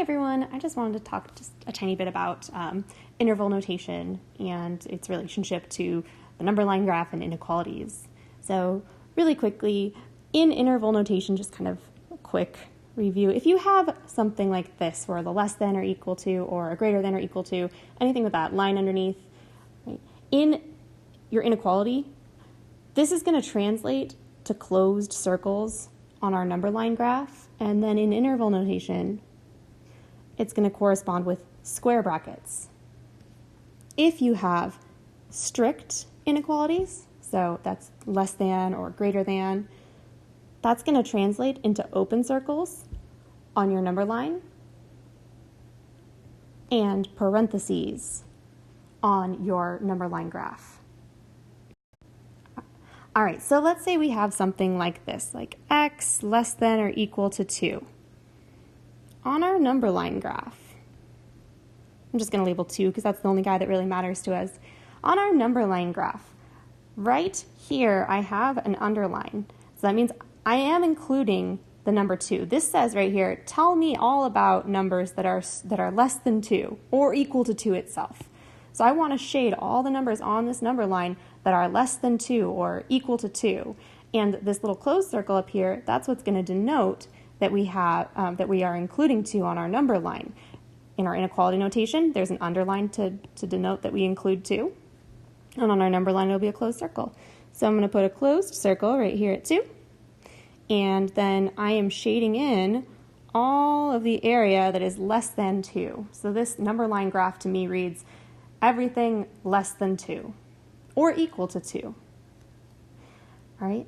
everyone. I just wanted to talk just a tiny bit about interval notation and its relationship to the number line graph and inequalities. So really quickly, in interval notation, just kind of a quick review. If you have something like this where the less than or equal to or a greater than or equal to, anything with that line underneath, right, in your inequality, this is going to translate to closed circles on our number line graph, and then in interval notation, it's going to correspond with square brackets. If you have strict inequalities, so that's less than or greater than, that's going to translate into open circles on your number line and parentheses on your number line graph. All right, so let's say we have something like this, like x less than or equal to 2. On our number line graph, I'm just going to label 2 because that's the only guy that really matters to us. On our number line graph, right here I have an underline. So that means I am including the number 2. This says right here, tell me all about numbers that are less than 2 or equal to 2 itself. So I want to shade all the numbers on this number line that are less than 2 or equal to 2. And this little closed circle up here, that's what's going to denote that we have that we are including 2 on our number line. In our inequality notation, there's an underline to denote that we include 2. And on our number line, it'll be a closed circle. So I'm going to put a closed circle right here at 2. And then I am shading in all of the area that is less than 2. So this number line graph to me reads everything less than 2 or equal to 2. All right.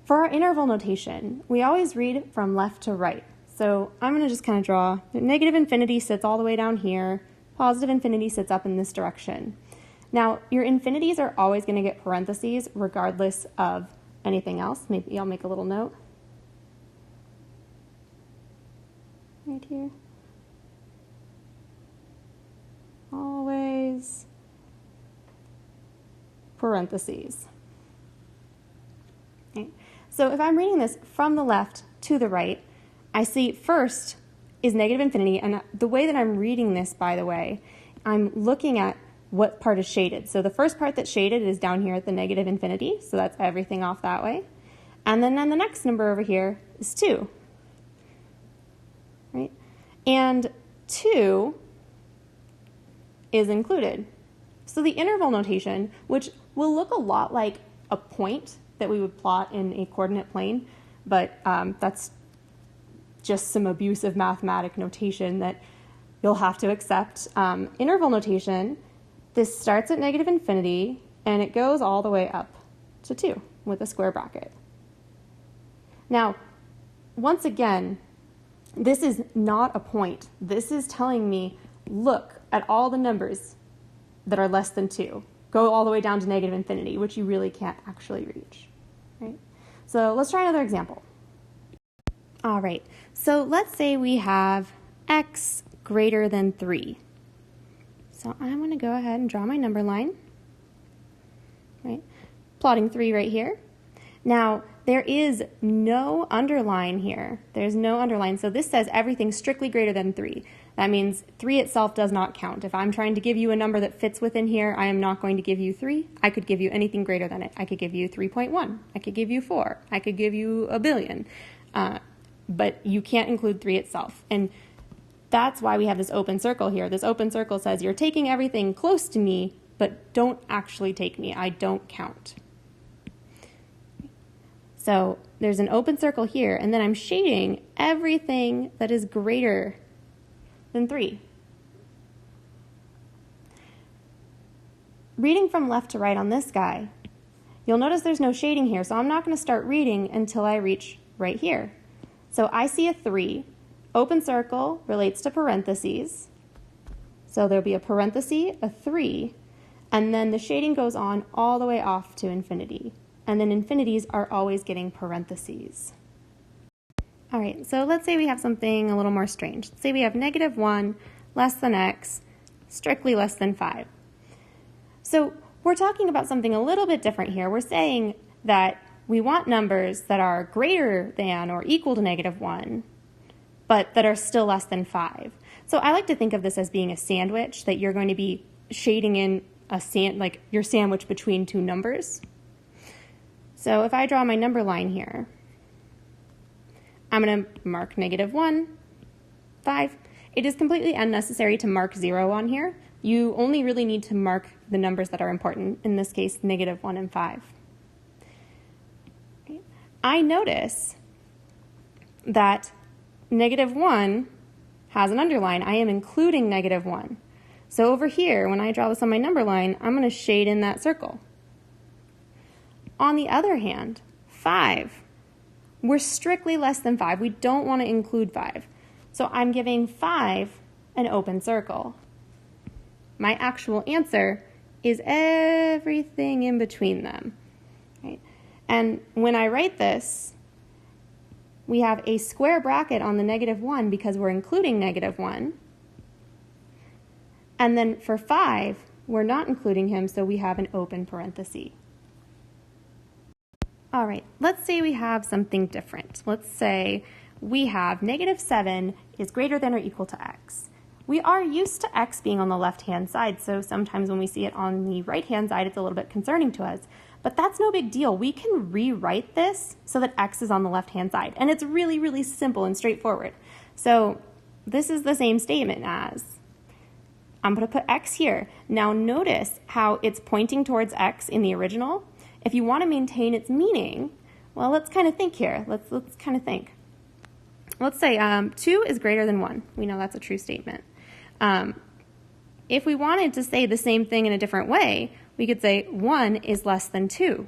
For our interval notation, we always read from left to right. So I'm going to just kind of draw negative infinity sits all the way down here, positive infinity sits up in this direction. Now, your infinities are always going to get parentheses regardless of anything else. Maybe I'll make a little note right here. Always parentheses. Okay. So if I'm reading this from the left to the right, I see first is negative infinity, and the way that I'm reading this, by the way, I'm looking at what part is shaded. So the first part that's shaded is down here at the negative infinity, so that's everything off that way. And then the next number over here is 2. Right? And 2 is included. So the interval notation, which will look a lot like a point that we would plot in a coordinate plane, but that's just some abusive mathematic notation that you'll have to accept. Interval notation, this starts at negative infinity and it goes all the way up to 2 with a square bracket. Now, once again, this is not a point. This is telling me, look at all the numbers that are less than 2. Go all the way down to negative infinity, which you really can't actually reach. Right? So let's try another example. All right, so let's say we have x greater than 3. So I'm going to go ahead and draw my number line. Right? Plotting 3 right here. Now, there is no underline here. There's no underline, so this says everything strictly greater than 3. That means 3 itself does not count. If I'm trying to give you a number that fits within here, I am not going to give you 3. I could give you anything greater than it. I could give you 3.1. I could give you 4. I could give you a billion. But you can't include 3 itself. And that's why we have this open circle here. This open circle says you're taking everything close to me, but don't actually take me. I don't count. So there's an open circle here, and then I'm shading everything that is greater than 3. Reading from left to right on this guy, you'll notice there's no shading here, so I'm not going to start reading until I reach right here. So I see a 3. Open circle relates to parentheses. So there'll be a parenthesis, a 3, and then the shading goes on all the way off to infinity. And then infinities are always getting parentheses. All right, so let's say we have something a little more strange. Let's say we have negative 1 less than x, strictly less than 5. So we're talking about something a little bit different here. We're saying that we want numbers that are greater than or equal to negative 1, but that are still less than 5. So I like to think of this as being a sandwich, that you're going to be shading in like your sandwich between two numbers. So if I draw my number line here, I'm going to mark -1, 5. It is completely unnecessary to mark 0 on here. You only really need to mark the numbers that are important, in this case, -1 and 5. I notice that -1 has an underline. I am including -1. So over here, when I draw this on my number line, I'm going to shade in that circle. On the other hand, 5, we're strictly less than 5. We don't want to include 5. So I'm giving 5 an open circle. My actual answer is everything in between them. Right? And when I write this, we have a square bracket on the -1 because we're including -1. And then for 5, we're not including him, so we have an open parenthesis. All right, let's say we have something different. Let's say we have -7 is greater than or equal to x. We are used to x being on the left-hand side, so sometimes when we see it on the right-hand side, it's a little bit concerning to us. But that's no big deal. We can rewrite this so that x is on the left-hand side. And it's really, really simple and straightforward. So this is the same statement as, I'm going to put x here. Now notice how it's pointing towards x in the original. If you want to maintain its meaning, well, let's kind of think here. Let's kind of think. Let's say 2 is greater than 1. We know that's a true statement. If we wanted to say the same thing in a different way, we could say 1 is less than 2.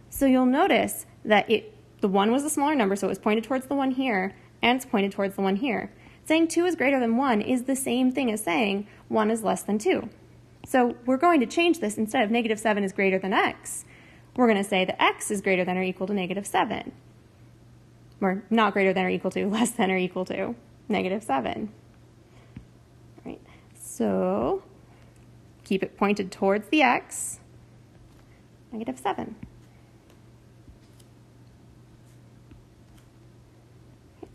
So you'll notice that the 1 was the smaller number, so it was pointed towards the one here, and it's pointed towards the one here. Saying 2 is greater than 1 is the same thing as saying 1 is less than 2. So we're going to change this. Instead of -7 is greater than x, we're going to say that x is greater than or equal to -7. Or not greater than or equal to, less than or equal to -7. Right. So keep it pointed towards the x, -7.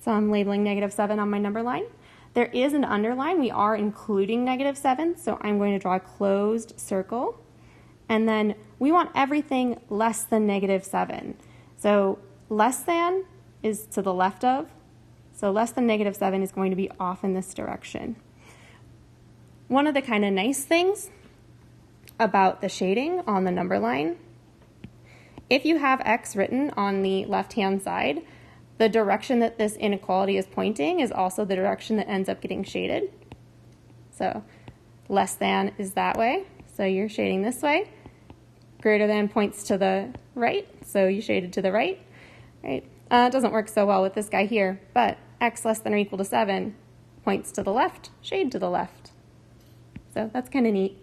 So I'm labeling -7 on my number line. There is an underline. We are including -7, so I'm going to draw a closed circle. And then we want everything less than -7. So less than is to the left of, so less than -7 is going to be off in this direction. One of the kind of nice things about the shading on the number line, if you have x written on the left-hand side, the direction that this inequality is pointing is also the direction that ends up getting shaded. So less than is that way, so you're shading this way. Greater than points to the right, so you shaded to the right. Right? It doesn't work so well with this guy here, but x less than or equal to 7 points to the left, shade to the left. So that's kind of neat.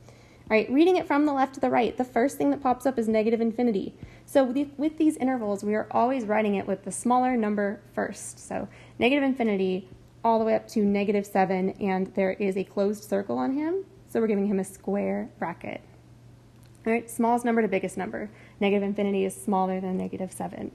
All right, reading it from the left to the right, the first thing that pops up is -infinity. So with these intervals, we are always writing it with the smaller number first. So -infinity all the way up to -7, and there is a closed circle on him, so we're giving him a square bracket. All right, smallest number to biggest number. -infinity is smaller than -7.